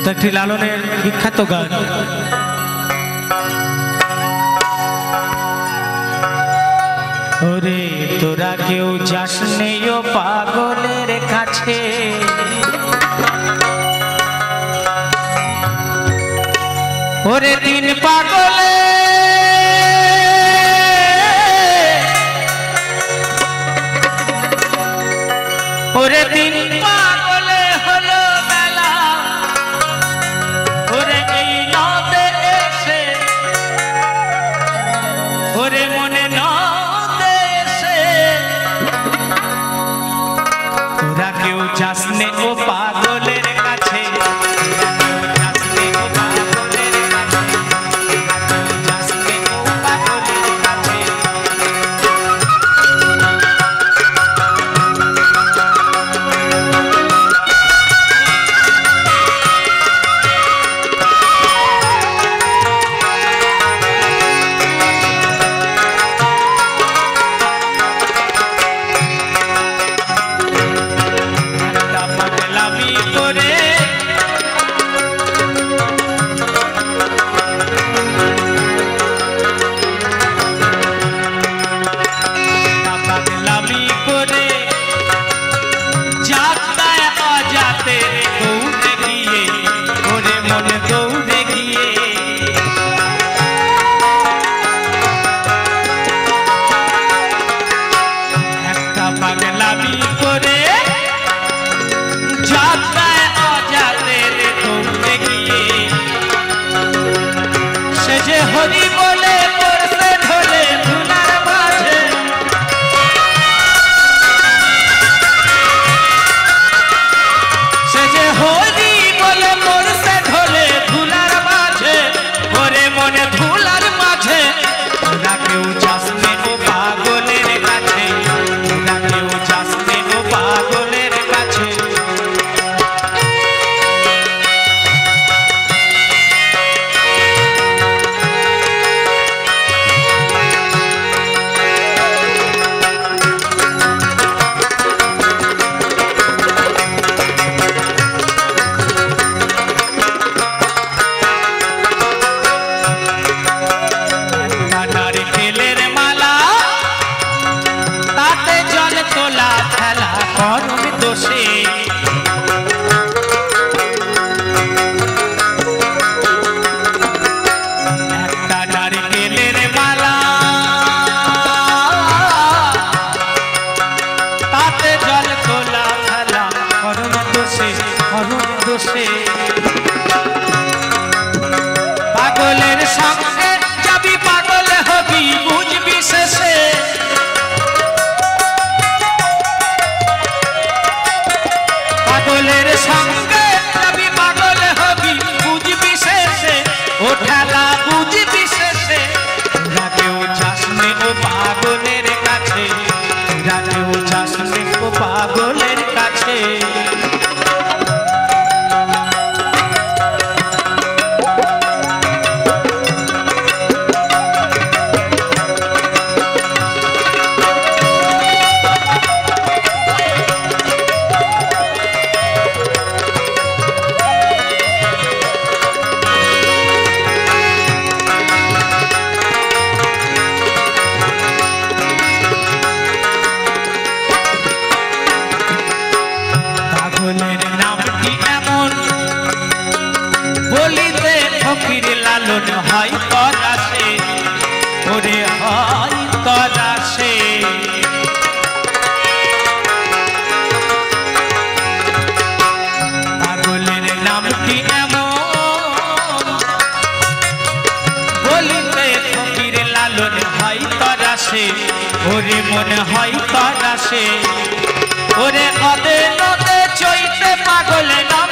তো একটি লালনের বিখ্যাত গান ওরে তোরা কেউ যাস নেই ও পাগলের কাছে ওরে দিন পাগলে ওরে দিন পাগলে হলো বেলা ওরে এই নদে এসে ওরে মনে নদে এসে তোরা কেউ যাস নে ও পাগলের কাছে হরি বলে পড়ছে ঢলে ধুলার মাঝে সে যে হরি বলে পড়ছে ঢলে ধুলার মাঝে ওরে মনে ধুলার মাঝে তোরা কেউ যাস নে ও পাগলের কাছে তোরা কেউ যাস নে ও পাগলের কাছে পাগলের সঙ্গে যাবি পাগল হবি বুঝবি শেষে পাগলের সঙ্গে যাবি পাগল হবি বুঝবি শেষে ও ঠেলা বুঝবি শেষে তোরা কেউ যাস নে ও পাগলের কাছে তোরা কেউ যাস নে ও পাগলের কাছে ফকির লালন হয় তরাসে ওরে হয় তরাসে পাগলের নামটি এমন বলিতে ফকির লালন হয় তরাসে ওরে মনে হয় তরাসে ওরে অদে নদে চৈতে পাগলে নাম